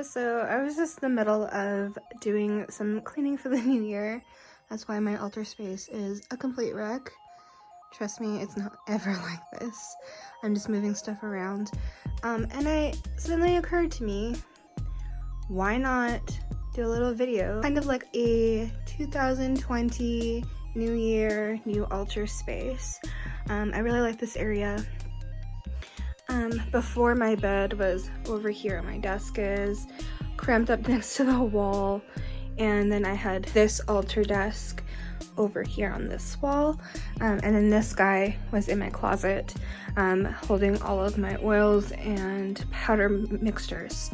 So I was just in the middle of doing some cleaning for the new year. That's why my altar space is a complete wreck. Trust me, it's not ever like this. I'm just moving stuff around. And suddenly occurred to me, why not do a little video? Kind of like a 2020 New Year, new altar space. I really like this area. Before my bed was over here, my desk is cramped up next to the wall, and then I had this altar desk over here on this wall, and then this guy was in my closet, holding all of my oils and powder mixtures,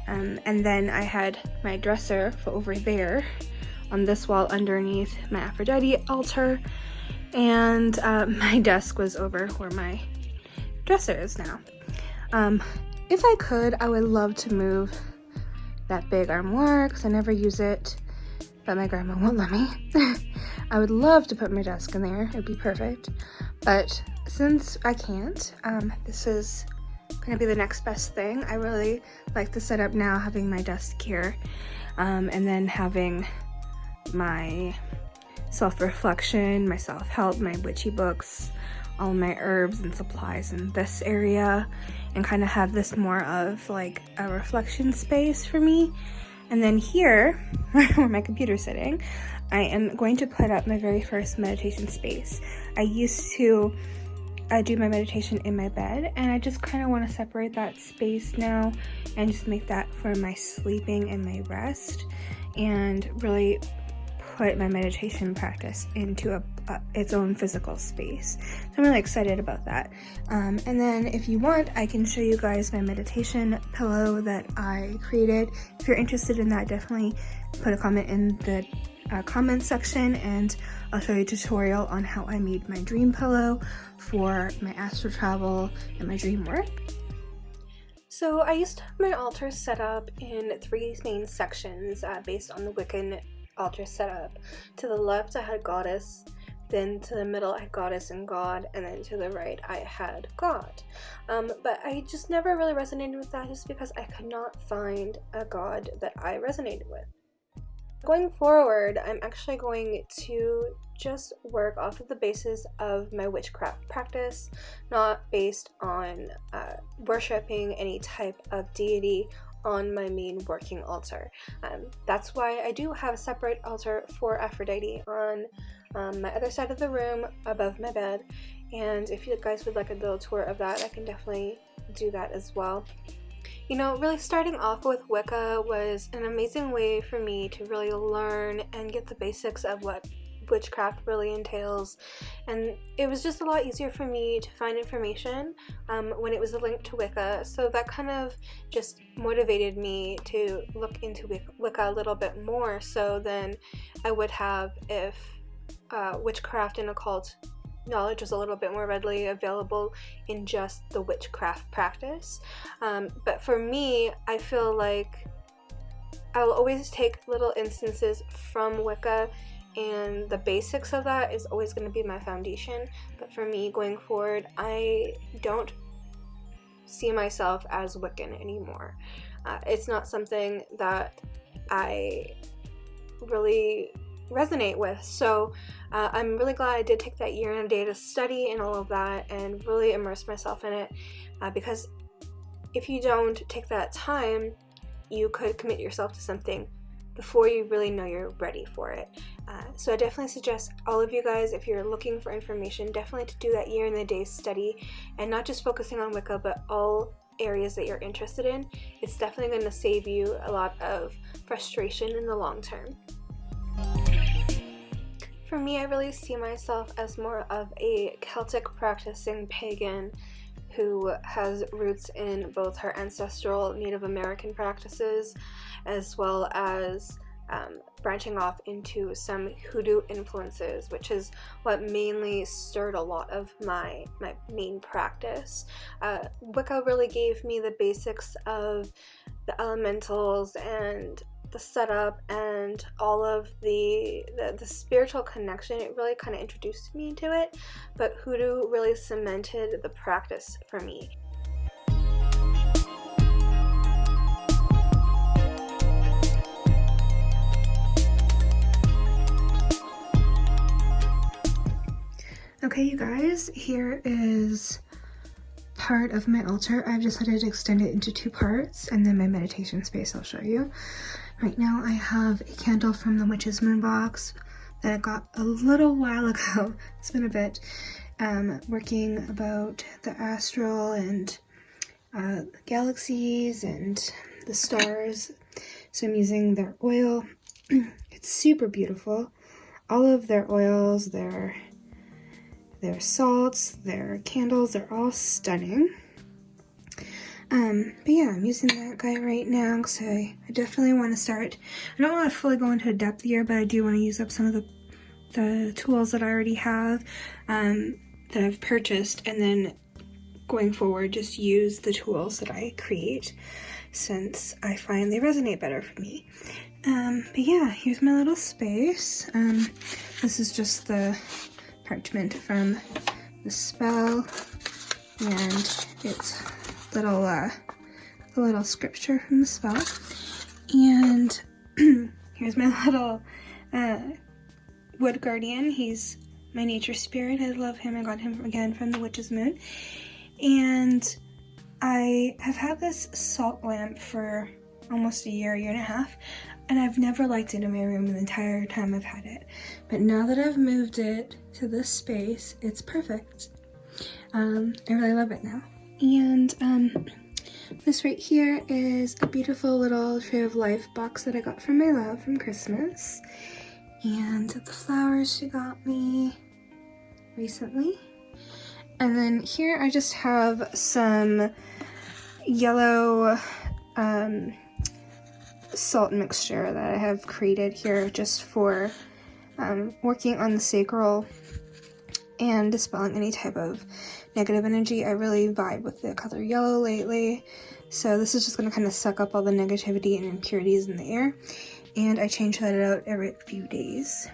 and then I had my dresser over there on this wall underneath my Aphrodite altar, and my desk was over where my dresser is now. If I could, I would love to move that big armoire because I never use it, but my grandma won't let me. I would love to put my desk in there, it'd be perfect, but since I can't, this is gonna be the next best thing. I really like the setup now, having my desk here, and then having my self-reflection, my self-help, my witchy books, all my herbs and supplies in this area, and kind of have this more of like a reflection space for me. And then here, where my computer's sitting, I am going to put up my very first meditation space. I used to do my meditation in my bed, and I just kind of want to separate that space now and just make that for my sleeping and my rest, and really put my meditation practice into its own physical space. So I'm really excited about that. And then if you want, I can show you guys my meditation pillow that I created. If you're interested in that, definitely put a comment in the comment section, and I'll show you a tutorial on how I made my dream pillow for my astral travel and my dream work. So I used to have my altar set up in 3 main sections based on the Wiccan altar setup. To the left I had goddess, then to the middle I had goddess and god, and then to the right I had god. But I just never really resonated with that, just because I could not find a god that I resonated with. Going forward, I'm actually going to just work off of the basis of my witchcraft practice, not based on worshipping any type of deity on my main working altar. That's why I do have a separate altar for Aphrodite on my other side of the room above my bed, and if you guys would like a little tour of that, I can definitely do that as well. You know, really starting off with Wicca was an amazing way for me to really learn and get the basics of what witchcraft really entails, and it was just a lot easier for me to find information when it was linked to Wicca, so that kind of just motivated me to look into Wicca a little bit more so than I would have if witchcraft and occult knowledge was a little bit more readily available in just the witchcraft practice. But for me, I feel like I'll always take little instances from Wicca, and the basics of that is always going to be my foundation. But for me, going forward, I don't see myself as Wiccan anymore. It's not something that I really resonate with, so I'm really glad I did take that year and a day to study and all of that and really immerse myself in it, because if you don't take that time, you could commit yourself to something before you really know you're ready for it. So I definitely suggest all of you guys, if you're looking for information, definitely to do that year and a day study, and not just focusing on Wicca, but all areas that you're interested in. It's definitely going to save you a lot of frustration in the long term. For me, I really see myself as more of a Celtic practicing pagan who has roots in both her ancestral Native American practices as well as branching off into some hoodoo influences, which is what mainly stirred a lot of my main practice. Wicca really gave me the basics of the elementals and the setup and all of the spiritual connection. It really kind of introduced me to it, but hoodoo really cemented the practice for me. Okay, you guys, here is part of my altar. I've decided to extend it into 2 parts, and then my meditation space I'll show you. Right now I have a candle from the Witch's Moon box that I got a little while ago. It's been a bit, working about the astral and galaxies and the stars. So I'm using their oil. It's super beautiful. All of their oils, their salts, their candles, they're all stunning. But yeah, I'm using that guy right now because I definitely want to start. I don't want to fully go into depth here, but I do want to use up some of the tools that I already have, that I've purchased, and then going forward just use the tools that I create since I find they resonate better for me. But yeah, here's my little space. This is just the parchment from the spell, and it's the little scripture from the spell. And here's my little wood guardian. He's my nature spirit. I love him. I got him again from the Witch's Moon. And I have had this salt lamp for almost a year and a half, and I've never liked it in my room the entire time I've had it. But now that I've moved it to this space, it's perfect. I really love it now. And this right here is a beautiful little Tree of Life box that I got from my love from Christmas. And the flowers she got me recently. And then here I just have some yellow salt mixture that I have created here just for working on the sacral and dispelling any type of negative energy. I really vibe with the color yellow lately, so this is just going to kind of suck up all the negativity and impurities in the air, and I change that out every few days.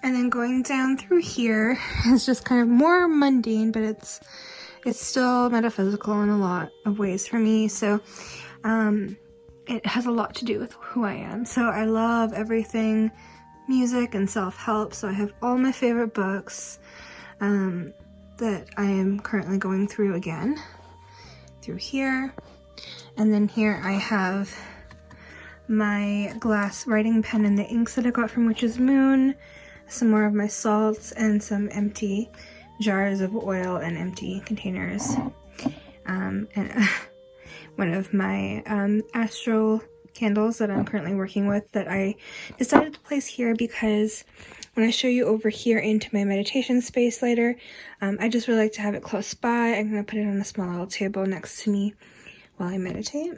And then going down through here is just kind of more mundane, but it's still metaphysical in a lot of ways for me. So it has a lot to do with who I am. So I love everything music and self-help. So I have all my favorite books that I am currently going through again through here. And then here I have my glass writing pen and the inks that I got from Witch's Moon, some more of my salts, and some empty jars of oil and empty containers. And one of my astral candles that I'm currently working with that I decided to place here because when I show you over here into my meditation space later, I just really like to have it close by. I'm going to put it on a small little table next to me while I meditate.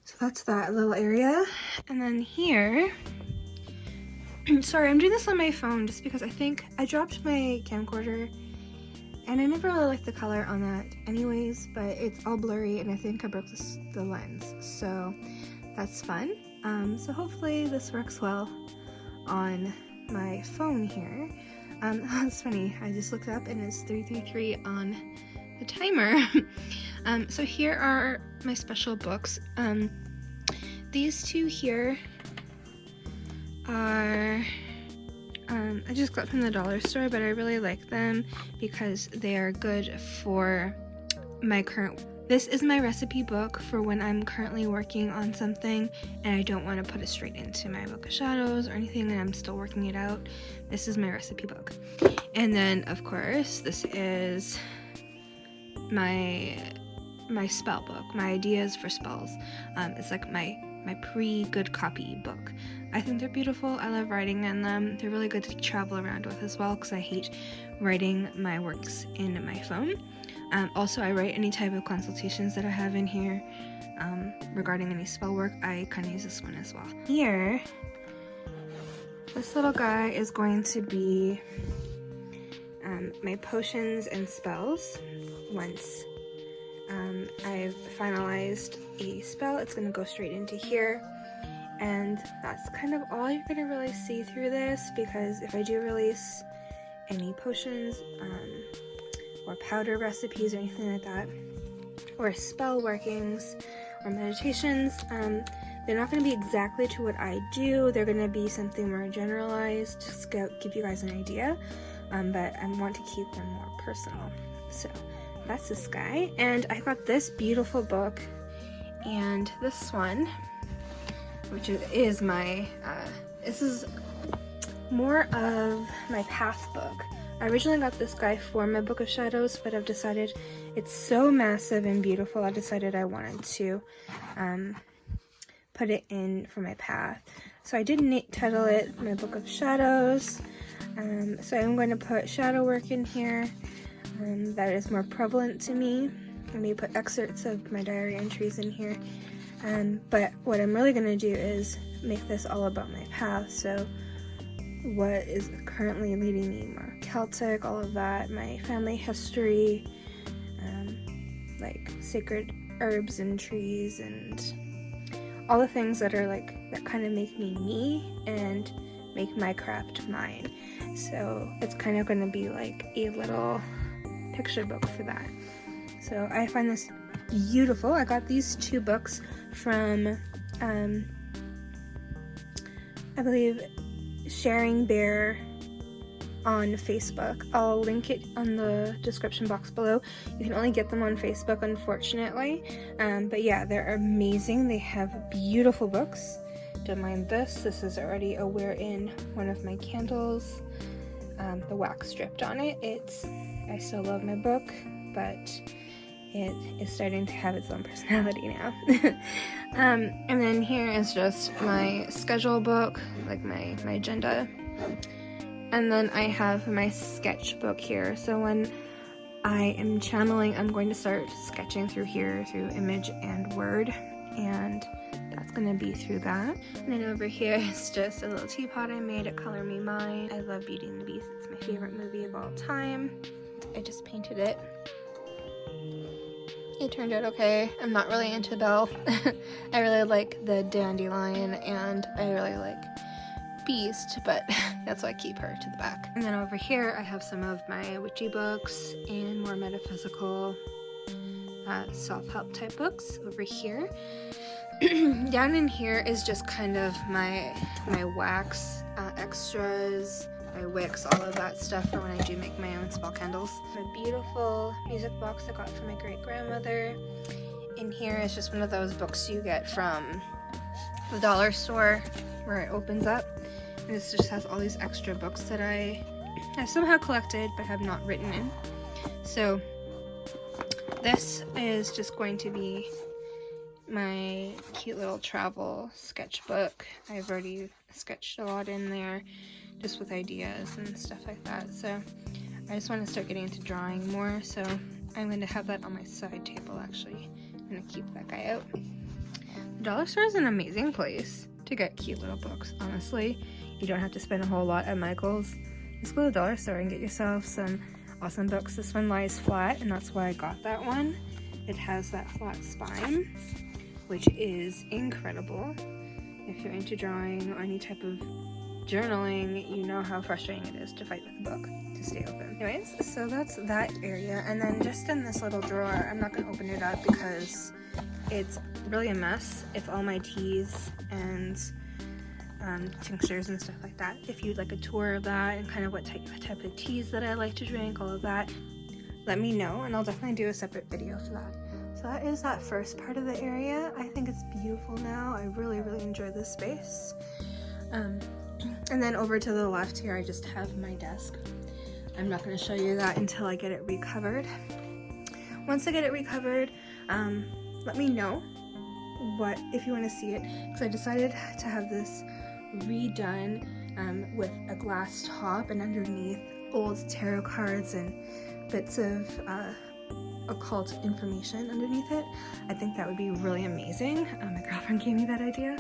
So that's that little area. And then here, sorry, I'm doing this on my phone just because I think I dropped my camcorder and I never really liked the color on that anyways, but it's all blurry and I think I broke the lens, so that's fun. So hopefully this works well on my phone here. That's funny, I just looked up and it's 3:33 on the timer. So here are my special books. These two here are I just got from the dollar store, but I really like them because they are good for my current. This is my recipe book for when I'm currently working on something and I don't want to put it straight into my book of shadows or anything and I'm still working it out. This is my recipe book. And then of course this is my spell book, my ideas for spells. It's like my pre-good copy book. I think they're beautiful. I love writing in them. They're really good to travel around with as well because I hate writing my works in my phone. Also, I write any type of consultations that I have in here regarding any spell work. I kind of use this one as well. Here, this little guy is going to be my potions and spells. Once I've finalized a spell, it's going to go straight into here. And that's kind of all you're going to really see through this, because if I do release any potions or powder recipes or anything like that, or spell workings or meditations, they're not going to be exactly to what I do. They're going to be something more generalized, just to give you guys an idea but I want to keep them more personal. So that's this guy, and I got this beautiful book and this one, which is my this is more of my path book. I originally got this guy for my Book of Shadows, but I've decided it's so massive and beautiful, I decided I wanted to put it in for my path. So I did title it my Book of Shadows. So I'm going to put shadow work in here that is more prevalent to me. I may put excerpts of my diary entries in here. But what I'm really going to do is make this all about my path. So what is currently leading me, more Celtic, all of that, my family history, like sacred herbs and trees, and all the things that are like, that kind of make me and make my craft mine. So it's kind of going to be like a little picture book for that. So I find this beautiful. I got these 2 books from, I believe, Sharing Bear on Facebook. I'll link it on the description box below. You can only get them on Facebook, unfortunately. But yeah, they're amazing. They have beautiful books. Don't mind this. This is already a wear-in one of my candles. The wax dripped on it. I still love my book, but it is starting to have its own personality now. And then here is just my schedule book, like my agenda. And then I have my sketchbook here. So when I am channeling, I'm going to start sketching through here, through image and word. And that's going to be through that. And then over here is just a little teapot I made at Color Me Mine. I love Beauty and the Beast. It's my favorite movie of all time. I just painted it. It turned out okay. I'm not really into Belle. I really like the dandelion, and I really like Beast, but that's why I keep her to the back. And then over here I have some of my witchy books and more metaphysical self-help type books over here. Down in here is just kind of my wax extras, my wicks, all of that stuff for when I do make my own spell candles. My beautiful music box I got from my great-grandmother. In here is just one of those books you get from the dollar store where it opens up. And this just has all these extra books that I have somehow collected but have not written in. So this is just going to be my cute little travel sketchbook. I've already sketched a lot in there just with ideas and stuff like that. So I just want to start getting into drawing more. So I'm going to have that on my side table actually. I'm going to keep that guy out. The dollar store is an amazing place to get cute little books, honestly. You don't have to spend a whole lot at Michael's. Just go to the dollar store and get yourself some awesome books. This one lies flat, and that's why I got that one. It has that flat spine, which is incredible. If you're into drawing or any type of journaling, you know how frustrating it is to fight with a book to stay open. Anyways, so that's that area. And then just in this little drawer, I'm not going to open it up because it's really a mess. It's all my teas and tinctures and stuff like that. If you'd like a tour of that and kind of what type of teas that I like to drink, all of that, let me know and I'll definitely do a separate video for that. So that is that first part of the area. I think it's beautiful now. I really enjoy this space. And then over to the left here, I just have my desk. I'm not going to show you that until I get it recovered. Once I get it recovered, let me know if you want to see it, because I decided to have this redone with a glass top and underneath old tarot cards and bits of occult information underneath it. I think that would be really amazing. My girlfriend gave me that idea.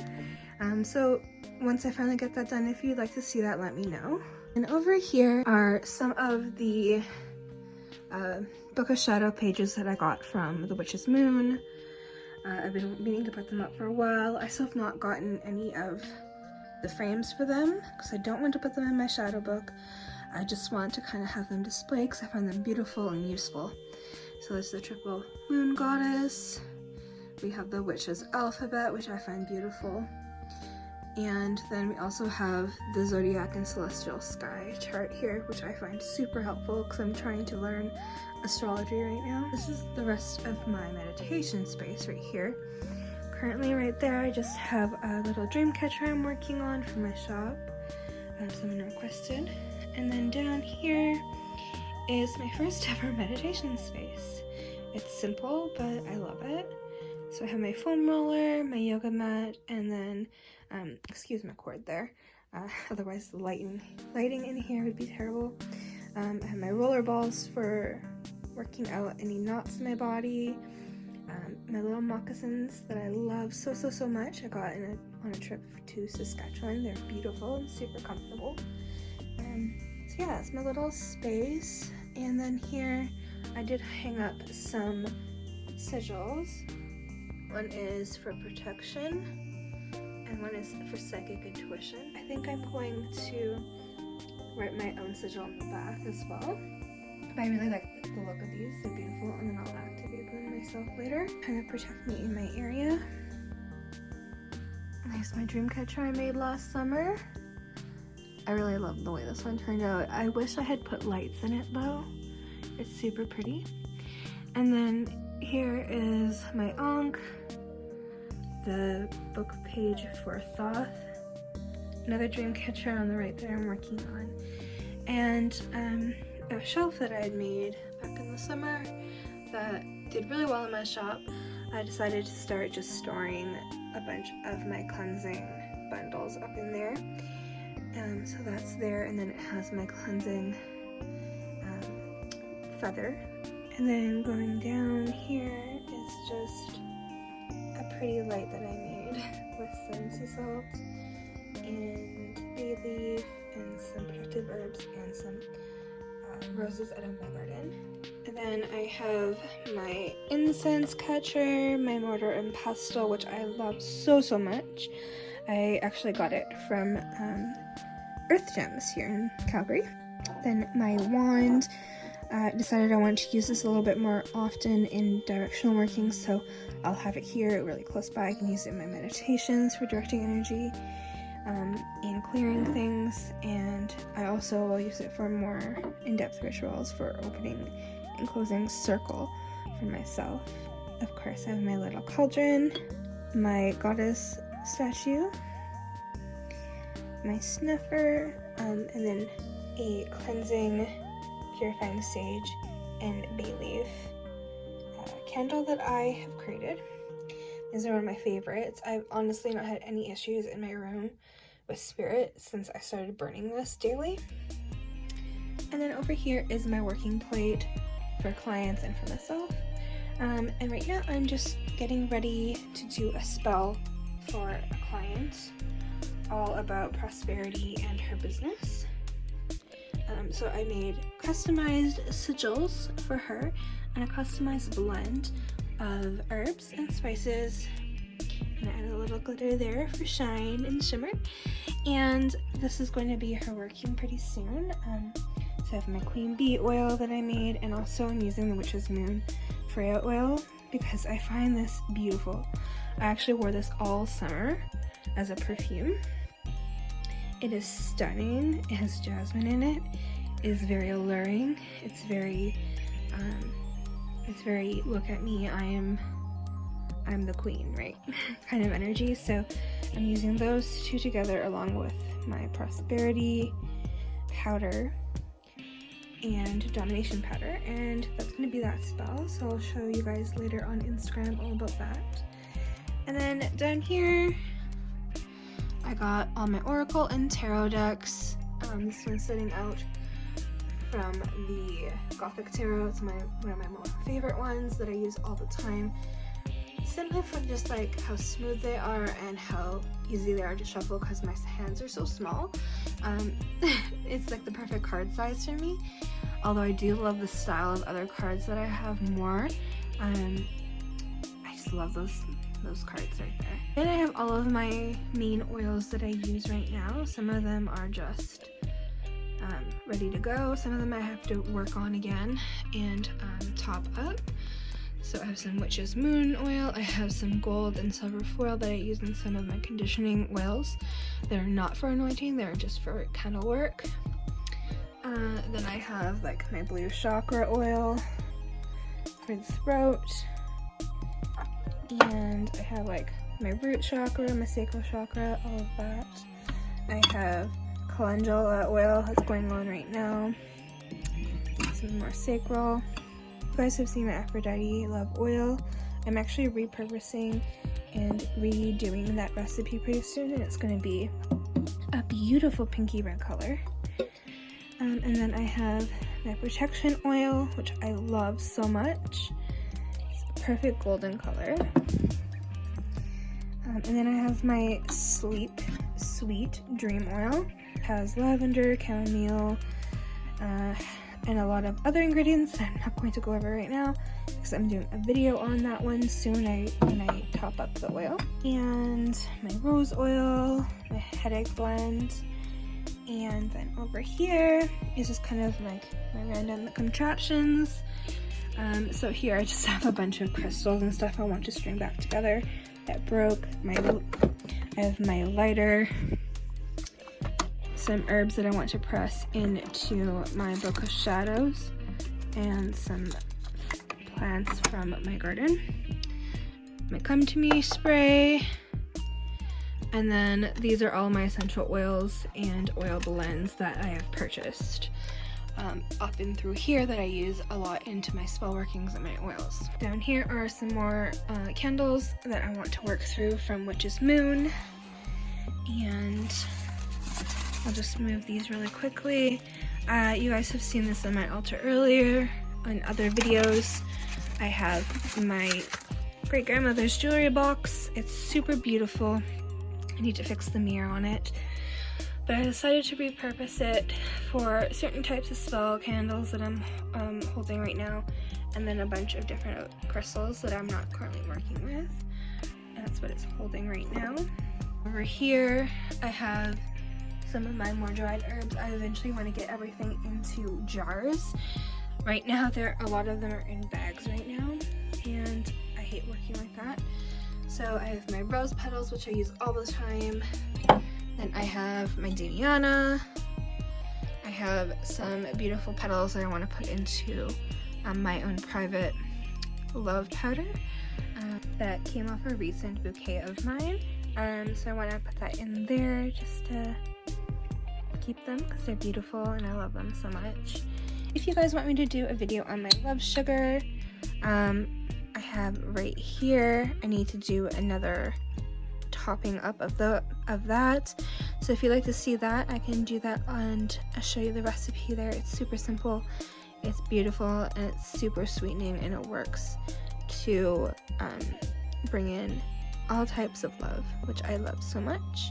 So once I finally get that done, if you'd like to see that, let me know. And over here are some of the Book of Shadow pages that I got from the Witch's Moon. I've been meaning to put them up for a while. I still have not gotten any of the frames for them because I don't want to put them in my shadow book. I just want to kind of have them displayed because I find them beautiful and useful. So there's the triple moon goddess. We have the witch's alphabet, which I find beautiful. And then we also have the zodiac and celestial sky chart here, which I find super helpful because I'm trying to learn astrology right now. This is the rest of my meditation space right here. Currently right there I just have a little dream catcher I'm working on for my shop. Someone requested. And then down here is my first ever meditation space. It's simple, but I love it. So I have my foam roller, my yoga mat, and then, excuse my cord there, otherwise the lighting in here would be terrible. I have my roller balls for working out any knots in my body, my little moccasins that I love so much. I got on a trip to Saskatchewan. They're beautiful and super comfortable. So yeah, that's my little space. And then here I did hang up some sigils. One is for protection and one is for psychic intuition. I think I'm going to write my own sigil on the back as well. But I really like the look of these. They're beautiful, and then I'll activate them myself later. Kind of protect me in my area. There's my dream catcher I made last summer. I really love the way this one turned out. I wish I had put lights in it though. It's super pretty. And then here is my Ankh, the book page for Thoth, another dream catcher on the right there I'm working on, and a shelf that I had made back in the summer that did really well in my shop. I decided to start just storing a bunch of my cleansing bundles up in there. So that's there, and then it has my cleansing feather. And then going down here is just a pretty light that I made with some sea salt and bay leaf and some protective herbs and some roses out of my garden. And then I have my incense catcher, my mortar and pestle, which I love so much. I actually got it from Earth Gems here in Calgary. Then my wand. Decided I wanted to use this a little bit more often in directional working, so I'll have it here really close by. I can use it in my meditations for directing energy and clearing things, and I also will use it for more in-depth rituals for opening and closing circle for myself. Of course, I have my little cauldron, my goddess statue, my snuffer, and then a cleansing purifying sage and bay leaf candle that I have created. These are one of my favorites. I've honestly not had any issues in my room with spirit since I started burning this daily. And then over here is my working plate for clients and for myself. And right now I'm just getting ready to do a spell for a client all about prosperity and her business. So I made customized sigils for her and a customized blend of herbs and spices. And I added a little glitter there for shine and shimmer. And this is going to be her working pretty soon. So I have my queen bee oil that I made, and also I'm using the witch's moon Freya oil because I find this beautiful. I actually wore this all summer as a perfume. It is stunning. It has jasmine in it. It is very alluring. It's very look at me, I'm the queen, right? kind of energy. So I'm using those two together along with my prosperity powder and domination powder, and that's going to be that spell. So I'll show you guys later on Instagram all about that. And then down here I got all my oracle and tarot decks. This one's sitting out from the Gothic Tarot. It's one of my more favorite ones that I use all the time. Simply for just like how smooth they are and how easy they are to shuffle because my hands are so small. It's like the perfect card size for me. Although I do love the style of other cards that I have more. I just love those cards right there. Then I have all of my main oils that I use right now. Some of them are just ready to go. Some of them I have to work on again and top up. So I have some Witch's Moon oil, I have some gold and silver foil that I use in some of my conditioning oils. They're not for anointing, they're just for candle work. Then I have like my blue chakra oil for the throat. And I have like my root chakra, my sacral chakra, all of that. I have calendula oil that's going on right now. Some more sacral. You guys have seen my Aphrodite love oil. I'm actually repurposing and redoing that recipe pretty soon, and it's going to be a beautiful pinky red color. And then I have my protection oil, which I love so much. It's a perfect golden color. And then I have my Sleep Sweet Dream Oil. It has lavender, chamomile, and a lot of other ingredients that I'm not going to go over right now because I'm doing a video on that one soon when I top up the oil. And my rose oil, my headache blend, and then over here is just kind of like my random contraptions. So here I just have a bunch of crystals and stuff I want to string back together that broke. I have my lighter, some herbs that I want to press into my book of shadows, and some plants from my garden. My Come To Me spray, and then these are all my essential oils and oil blends that I have purchased up and through here that I use a lot into my spell workings and my oils. Down here are some more candles that I want to work through from Witch's Moon, and I'll just move these really quickly. You guys have seen this on my altar earlier, on other videos. I have my great grandmother's jewelry box. It's super beautiful. I need to fix the mirror on it. But I decided to repurpose it for certain types of spell candles that I'm holding right now, and then a bunch of different crystals that I'm not currently working with. And that's what it's holding right now. Over here, I have some of my more dried herbs. I eventually want to get everything into jars. Right now, a lot of them are in bags right now, and I hate working like that. So I have my rose petals, which I use all the time. Then I have my Diana. I have some beautiful petals that I want to put into my own private love powder that came off a recent bouquet of mine. So I want to put that in there just to keep them because they're beautiful and I love them so much. If you guys want me to do a video on my love sugar, I have right here, I need to do another topping up of that. So if you'd like to see that, I can do that and I'll show you the recipe there. It's super simple, it's beautiful, and it's super sweetening, and it works to bring in all types of love, which I love so much.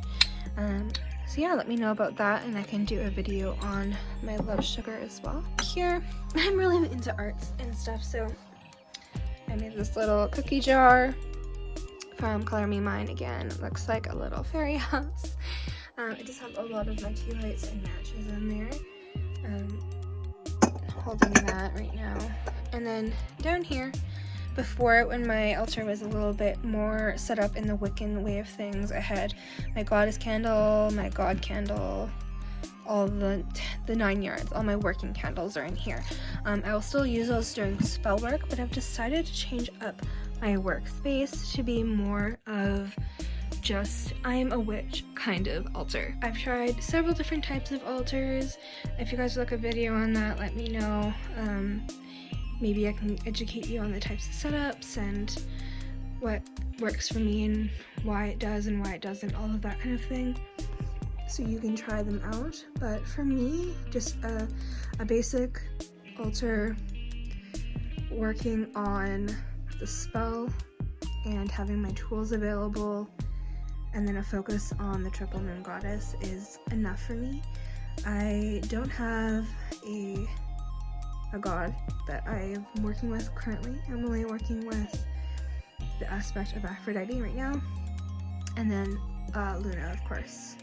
So yeah, let me know about that and I can do a video on my love sugar as well. Here, I'm really into arts and stuff, so I made this little cookie jar from Color Me Mine again. It looks like a little fairy house. I just have a lot of my tea lights and matches in there. Holding that right now. And then down here, before, when my altar was a little bit more set up in the Wiccan way of things, I had my goddess candle, my god candle, all the 9 yards. All my working candles are in here. I will still use those during spell work, but I've decided to change up my workspace to be more of just I'm a witch kind of altar. I've tried several different types of altars. If you guys would like a video on that, let me know. Maybe I can educate you on the types of setups and what works for me and why it does and why it doesn't, all of that kind of thing, so you can try them out. But for me, just a basic altar, working on the spell and having my tools available, and then a focus on the triple moon goddess is enough for me. I don't have a god that I'm working with currently. I'm only working with the aspect of Aphrodite right now, and then Luna, of course,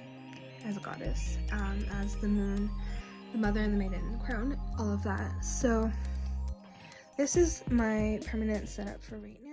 as a goddess, as the moon, the mother and the maiden and the crown, all of that. So this is my permanent setup for right now.